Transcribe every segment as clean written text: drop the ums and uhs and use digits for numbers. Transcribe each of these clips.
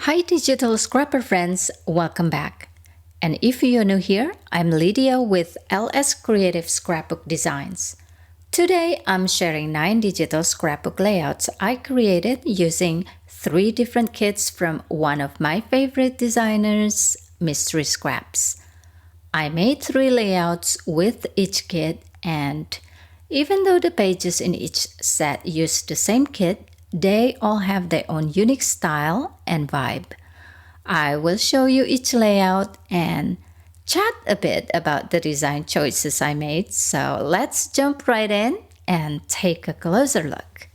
Hi digital scrapper friends, welcome back. And if you're new here, I'm Lydia with LS Creative Scrapbook Designs. Today I'm sharing 9 digital scrapbook layouts I created using 3 different kits from one of my favorite designers, Mystery Scraps. I made 3 layouts with each kit, and even though the pages in each set use the same kit, they all have their own unique style and vibe. I will show you each layout and chat a bit about the design choices I made, so let's jump right in and take a closer look.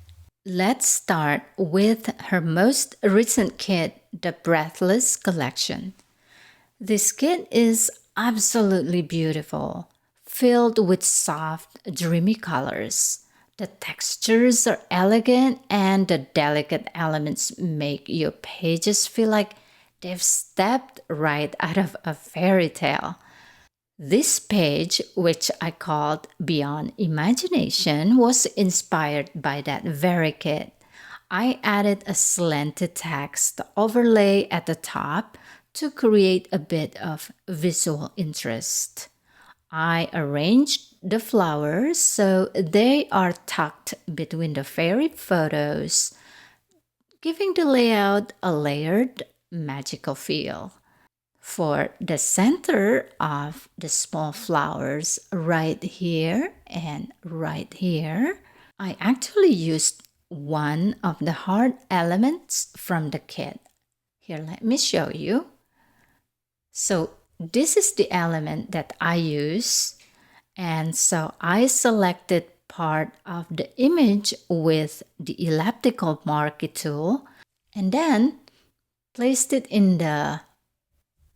Let's start with her most recent kit, the Breathless Collection. This kit is absolutely beautiful, filled with soft, dreamy colors. The textures are elegant and the delicate elements make your pages feel like they've stepped right out of a fairy tale. This page, which I called Beyond Imagination, was inspired by that very kit. I added a slanted text overlay at the top to create a bit of visual interest. I arranged the flowers so they are tucked between the fairy photos, giving the layout a layered, magical feel. For the center of the small flowers right here and right here, I actually used one of the hard elements from the kit. Here, let me show you. So this is the element that I use, and so I selected part of the image with the elliptical marquee tool and then placed it in the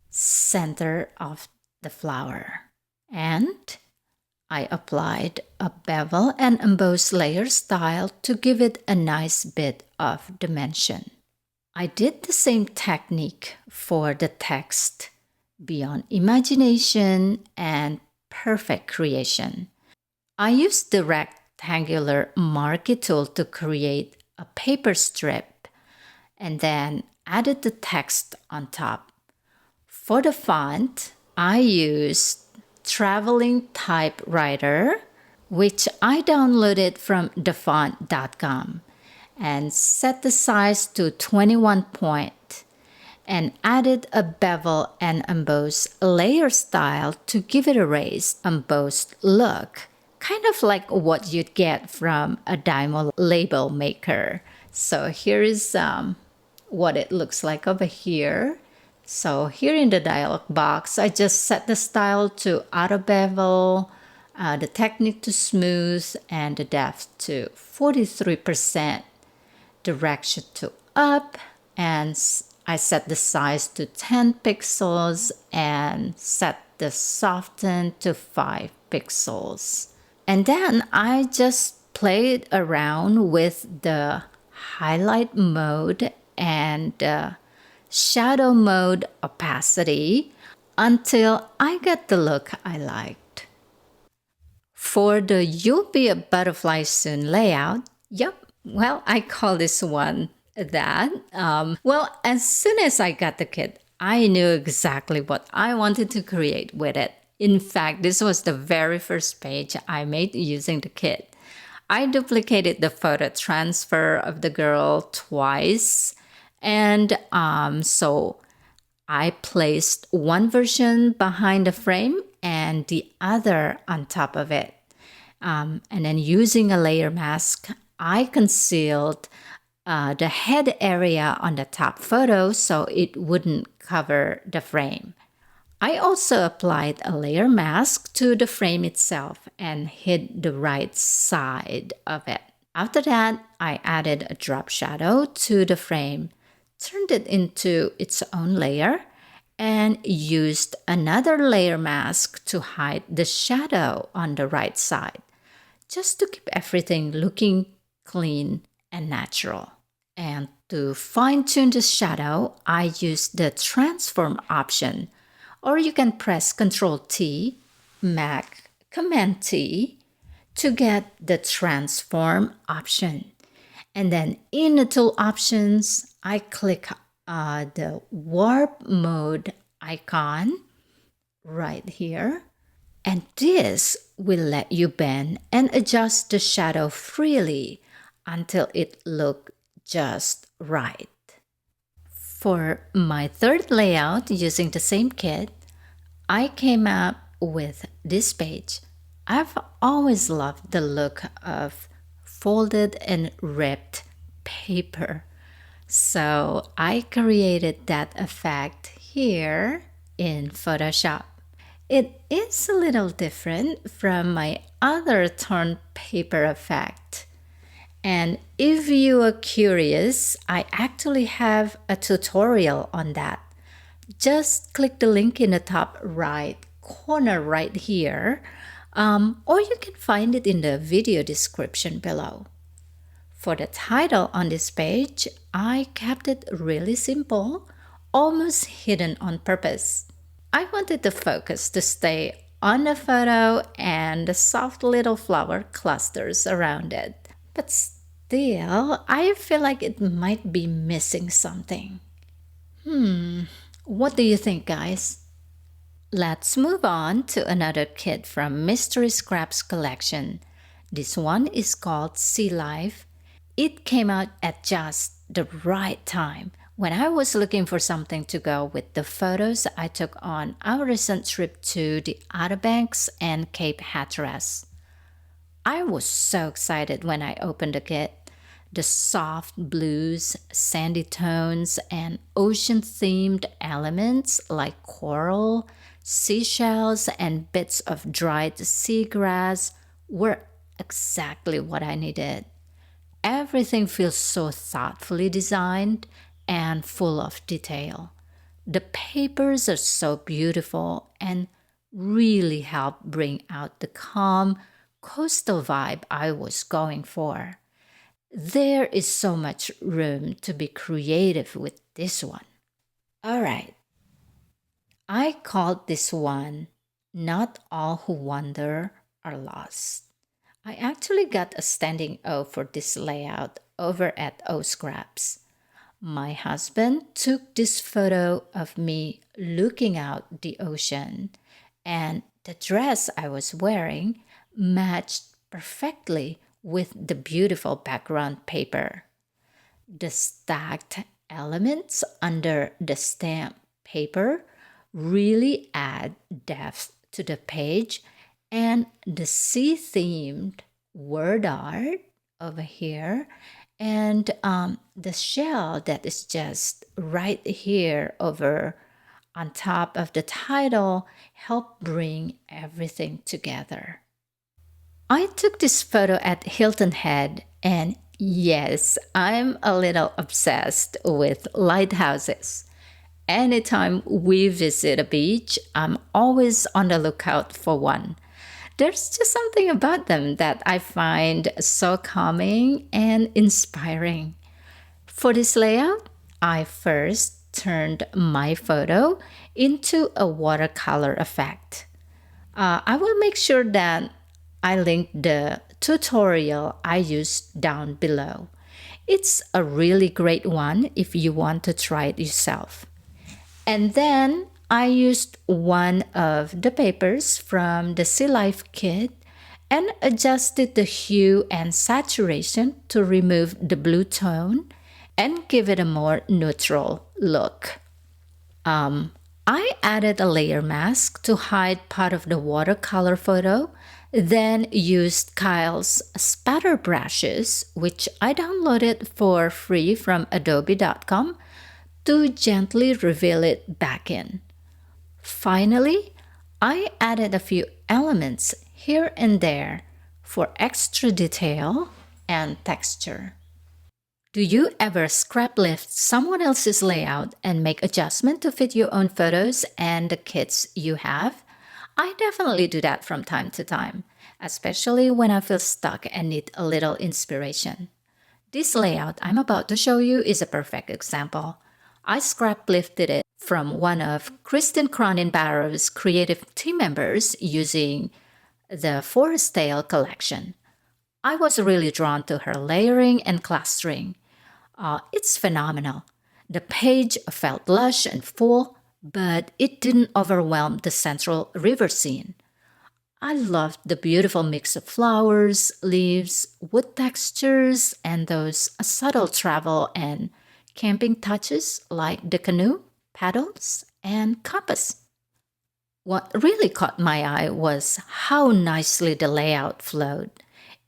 center of the flower. And I applied a bevel and emboss layer style to give it a nice bit of dimension. I did the same technique for the text Beyond Imagination and Perfect Creation. I used the rectangular marquee tool to create a paper strip and then added the text on top. For the font, I used Traveling Typewriter, which I downloaded from thefont.com, and set the size to 21 point and added a bevel and emboss layer style to give it a raised embossed look, kind of like what you'd get from a Dymo label maker. So here is what it looks like over here. So here in the dialog box, I just set the style to auto bevel, the technique to smooth, and the depth to 43%, direction to up, and I set the size to 10 pixels and set the soften to 5 pixels. And then I just played around with the highlight mode and shadow mode opacity until I got the look I liked. For the You'll Be a Butterfly Soon layout, I call this one that. As soon as I got the kit, I knew exactly what I wanted to create with it. In fact, this was the very first page I made using the kit. I duplicated the photo transfer of the girl twice, and so I placed one version behind the frame and the other on top of it. And then using a layer mask, I concealed the head area on the top photo so it wouldn't cover the frame. I also applied a layer mask to the frame itself and hid the right side of it. After that, I added a drop shadow to the frame, turned it into its own layer, and used another layer mask to hide the shadow on the right side, just to keep everything looking clean and natural. And to fine-tune the shadow, I used the transform option, or you can press Ctrl T, Mac Command T to get the transform option. And then in the tool options, I click the warp mode icon right here. And this will let you bend and adjust the shadow freely until it looks just right. For my third layout using the same kit, I came up with this page. I've always loved the look of folded and ripped paper. So I created that effect here in Photoshop. It is a little different from my other torn paper effect. And if you are curious, I actually have a tutorial on that. Just click the link in the top right corner right here, or you can find it in the video description below. For the title on this page, I kept it really simple, almost hidden on purpose. I wanted the focus to stay on the photo and the soft little flower clusters around it. But still, I feel like it might be missing something. What do you think, guys? Let's move on to another kit from Mystery Scraps collection. This one is called Sea Life. It came out at just the right time when I was looking for something to go with the photos I took on our recent trip to the Outer Banks and Cape Hatteras. I was so excited when I opened the kit. The soft blues, sandy tones, and ocean-themed elements like coral, seashells, and bits of dried seagrass were exactly what I needed. Everything feels so thoughtfully designed and full of detail. The papers are so beautiful and really help bring out the calm, coastal vibe I was going for. There is so much room to be creative with this one. All right, I called this one Not All Who Wander Are Lost. I actually got a standing O for this layout over at O Scraps. My husband took this photo of me looking out the ocean, and the dress I was wearing matched perfectly with the beautiful background paper. The stacked elements under the stamp paper really add depth to the page, and the sea themed word art over here and the shell that is just right here over on top of the title help bring everything together. I took this photo at Hilton Head, and yes, I'm a little obsessed with lighthouses. Anytime we visit a beach, I'm always on the lookout for one. There's just something about them that I find so calming and inspiring. For this layout, I first turned my photo into a watercolor effect. I will make sure that I link the tutorial I used down below. It's a really great one if you want to try it yourself. And then I used one of the papers from the Sea Life kit and adjusted the hue and saturation to remove the blue tone and give it a more neutral look. I added a layer mask to hide part of the watercolor photo, then used Kyle's spatter brushes, which I downloaded for free from adobe.com, to gently reveal it back in. Finally, I added a few elements here and there for extra detail and texture. Do you ever scrap lift someone else's layout and make adjustment to fit your own photos and the kits you have? I definitely do that from time to time, especially when I feel stuck and need a little inspiration. This layout I'm about to show you is a perfect example. I scrap lifted it from one of Kristen Cronin-Barrow's creative team members using the Forest Tale collection. I was really drawn to her layering and clustering. It's phenomenal. The page felt lush and full, but it didn't overwhelm the central river scene. I loved the beautiful mix of flowers, leaves, wood textures, and those subtle travel and camping touches like the canoe, paddles, and compass. What really caught my eye was how nicely the layout flowed.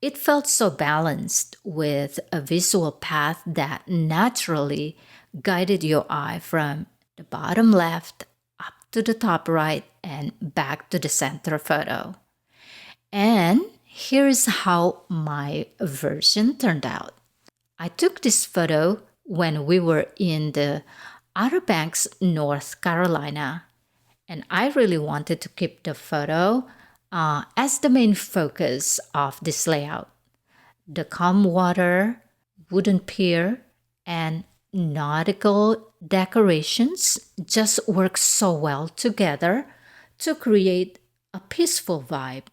It felt so balanced with a visual path that naturally guided your eye from the bottom left up to the top right and back to the center photo. And here's how my version turned out. I took this photo when we were in the Outer Banks, North Carolina, and I really wanted to keep the photo as the main focus of this layout. The calm water, wooden pier, and nautical decorations just work so well together to create a peaceful vibe.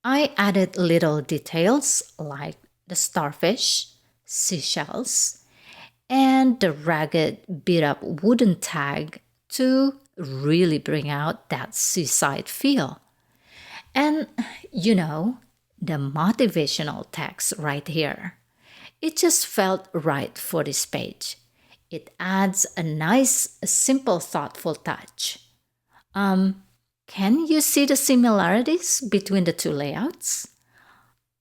I added little details like the starfish, seashells, and the ragged, beat up wooden tag to really bring out that seaside feel. And the motivational text right here. It just felt right for this page. It adds a nice, simple, thoughtful touch. Can you see the similarities between the two layouts?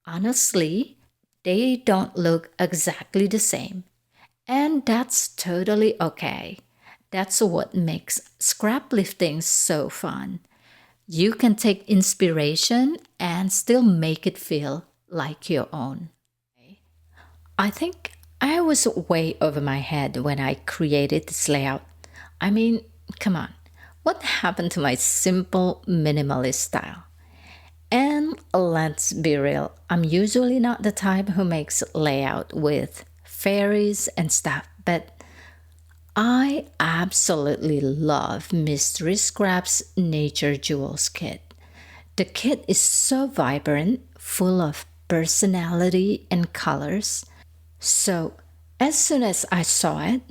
Honestly, they don't look exactly the same. And that's totally okay. That's what makes scraplifting so fun. You can take inspiration and still make it feel like your own. I think I was way over my head when I created this layout. I mean, come on, what happened to my simple minimalist style? And let's be real, I'm usually not the type who makes layout with fairies and stuff, but I absolutely love Mystery Scrap's Nature Jewels kit. The kit is so vibrant, full of personality and colors. So, as soon as I saw it,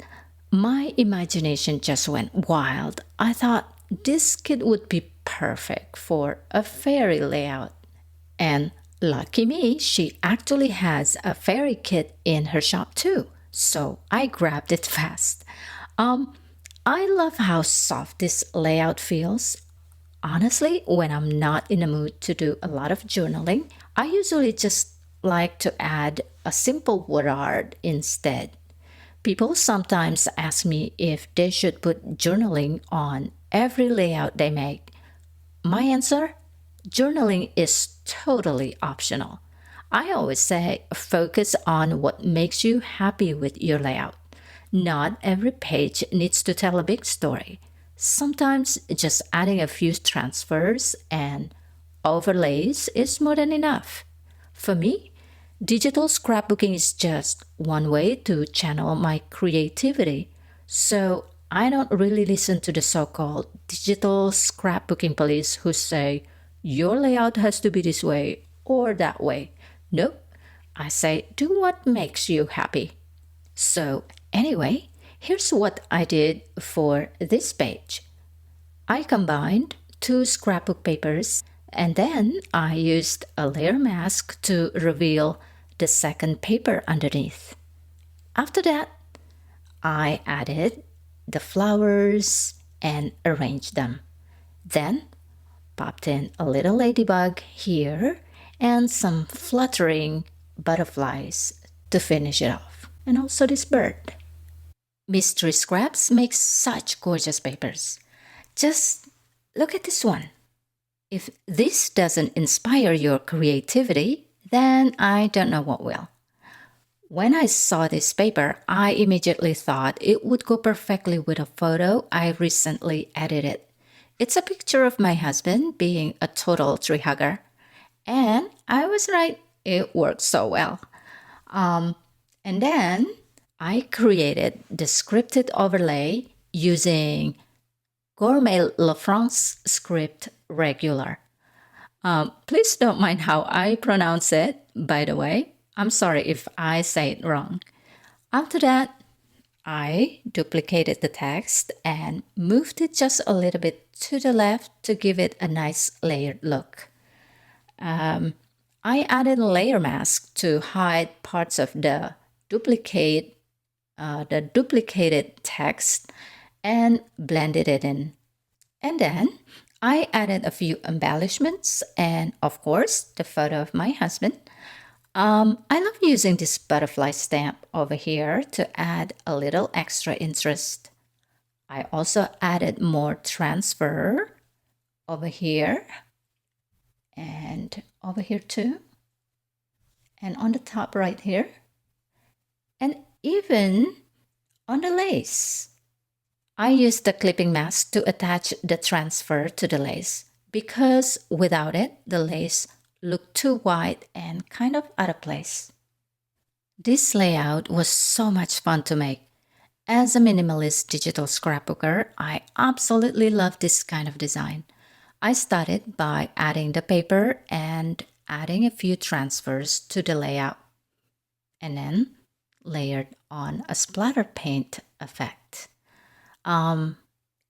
my imagination just went wild. I thought this kit would be perfect for a fairy layout. And lucky me, she actually has a fairy kit in her shop too. So I grabbed it fast. Um, I love how soft this layout feels. Honestly, when I'm not in a mood to do a lot of journaling, I usually just like to add a simple word art instead. People sometimes ask me if they should put journaling on every layout they make. My answer? Journaling is totally optional. I always say focus on what makes you happy with your layout. Not every page needs to tell a big story. Sometimes just adding a few transfers and overlays is more than enough. For me, digital scrapbooking is just one way to channel my creativity. So I don't really listen to the so called digital scrapbooking police who say, your layout has to be this way or that way. Nope. I say, do what makes you happy. So, anyway, here's what I did for this page. I combined two scrapbook papers and then I used a layer mask to reveal the second paper underneath. After that, I added the flowers and arranged them. Then popped in a little ladybug here and some fluttering butterflies to finish it off. And also this bird. Mystery Scraps makes such gorgeous papers. Just look at this one. If this doesn't inspire your creativity, then I don't know what will. When I saw this paper, I immediately thought it would go perfectly with a photo I recently edited. It's a picture of my husband being a total tree hugger. And I was right, it worked so well. And then I created the scripted overlay using Gourmet La France script regular. Please don't mind how I pronounce it, by the way. I'm sorry if I say it wrong. After that, I duplicated the text and moved it just a little bit to the left to give it a nice layered look. I added a layer mask to hide parts of the duplicated text and blended it in. And then I added a few embellishments and, of course, the photo of my husband. I love using this butterfly stamp over here to add a little extra interest. I also added more transfer over here and over here too, and on the top right here, and even on the lace. I used the clipping mask to attach the transfer to the lace because without it, the lace looked too wide and kind of out of place. This layout was so much fun to make. As a minimalist digital scrapbooker, I absolutely love this kind of design. I started by adding the paper and adding a few transfers to the layout, and then layered on a splatter paint effect. In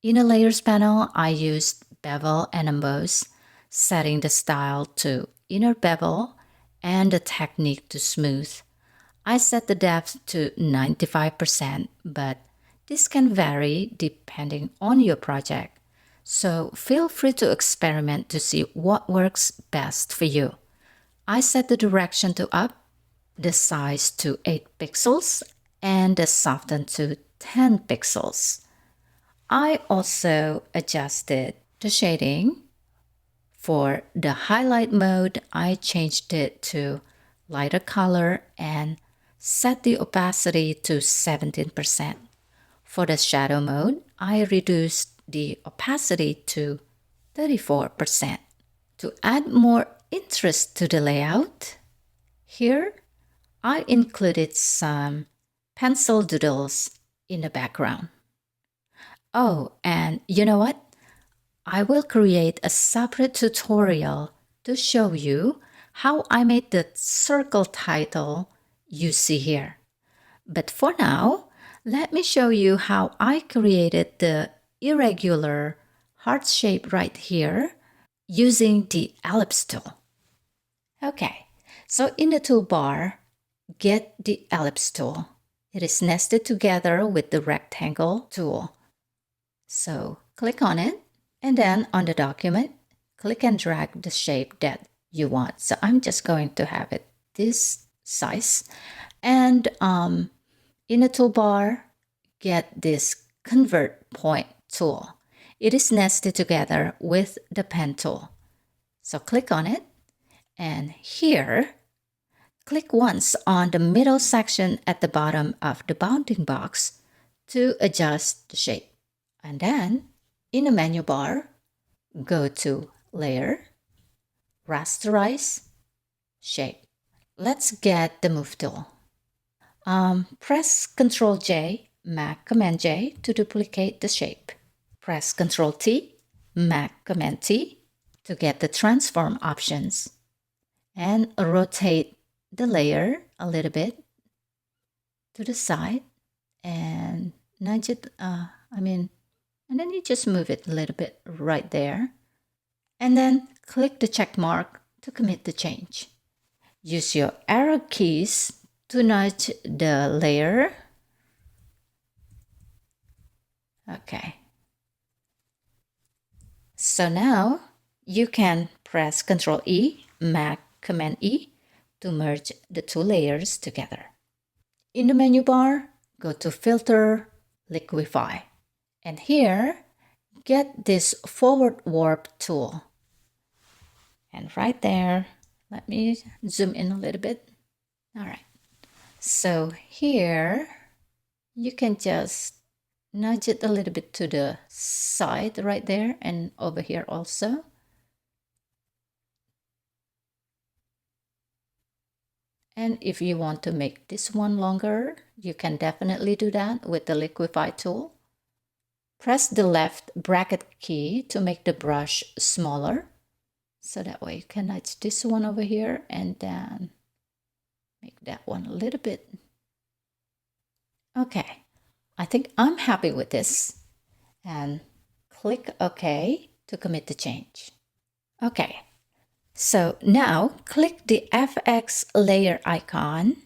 the layers panel, I used bevel and emboss, setting the style to inner bevel and the technique to smooth. I set the depth to 95%, but this can vary depending on your project. So feel free to experiment to see what works best for you. I set the direction to up, the size to 8 pixels, and the soften to 10 pixels. I also adjusted the shading. For the highlight mode, I changed it to lighter color and set the opacity to 17%. For the shadow mode, I reduced the opacity to 34%. To add more interest to the layout, here I included some pencil doodles in the background. Oh, and you know what? I will create a separate tutorial to show you how I made the circle title you see here. But for now, let me show you how I created the irregular heart shape right here using the ellipse tool. Okay, so in the toolbar, get the ellipse tool. It is nested together with the rectangle tool. So click on it, and then on the document, click and drag the shape that you want. So I'm just going to have it this size. And in the toolbar, get this convert point tool. It is nested together with the pen tool. So click on it, and here, click once on the middle section at the bottom of the bounding box to adjust the shape. And then in the menu bar, go to Layer, Rasterize, Shape. Let's get the Move tool. Press Ctrl J, Mac Command J to duplicate the shape. Press Ctrl T, Mac Command T to get the transform options. And rotate the layer a little bit to the side and nudge it, and then you just move it a little bit right there. And then click the check mark to commit the change. Use your arrow keys to nudge the layer. Okay. So now you can press Ctrl E, Mac Command E to merge the two layers together. In the menu bar, go to Filter, Liquify. And here, get this forward warp tool. And right there, let me zoom in a little bit. All right. So here, you can just nudge it a little bit to the side right there and over here also. And if you want to make this one longer, you can definitely do that with the Liquify tool. Press the left bracket key to make the brush smaller. So that way you can nudge this one over here and then make that one a little bit. Okay, I think I'm happy with this. And click OK to commit the change. Okay, so now click the FX layer icon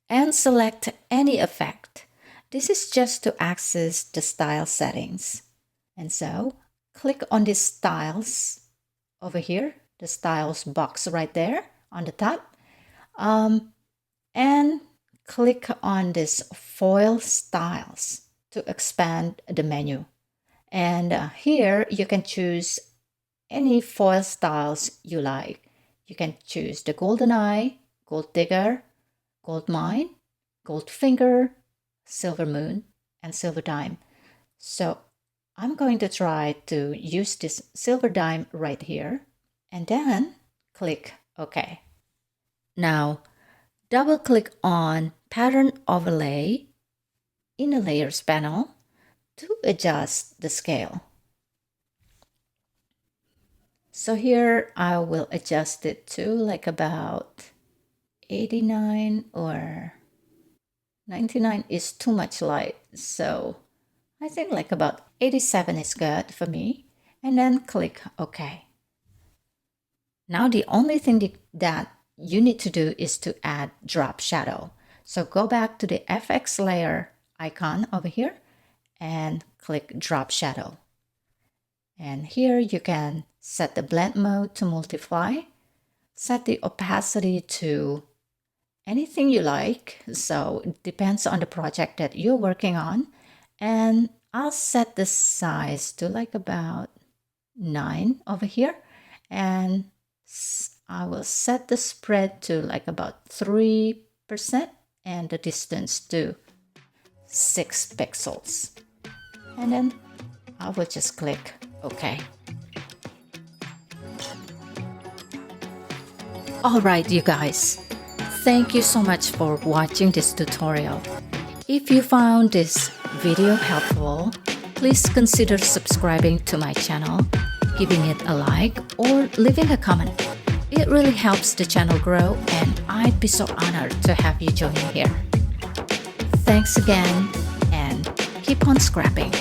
and select any effect. This is just to access the style settings. And so click on the styles over here, the styles box right there on the top. And click on this foil styles to expand the menu. And here you can choose any foil styles you like. You can choose the golden eye, gold digger, gold mine, gold finger, silver moon, and silver dime. So I'm going to try to use this silver dime right here and then click OK. Now double click on pattern overlay in the layers panel to adjust the scale. So here I will adjust it to like about 89 or 99 is too much light. So I think like about 87 is good for me. And then click OK. Now the only thing that you need to do is to add drop shadow. So go back to the FX layer icon over here and click drop shadow. And here you can set the blend mode to multiply, set the opacity to anything you like. So it depends on the project that you're working on. And I'll set the size to like about 9 over here. And I will set the spread to like about 3% and the distance to 6 pixels. And then I will just click OK. Alright, you guys. Thank you so much for watching this tutorial. If you found this video helpful, please consider subscribing to my channel, giving it a like, or leaving a comment. It really helps the channel grow, and I'd be so honored to have you join me here. Thanks again, and keep on scrapping.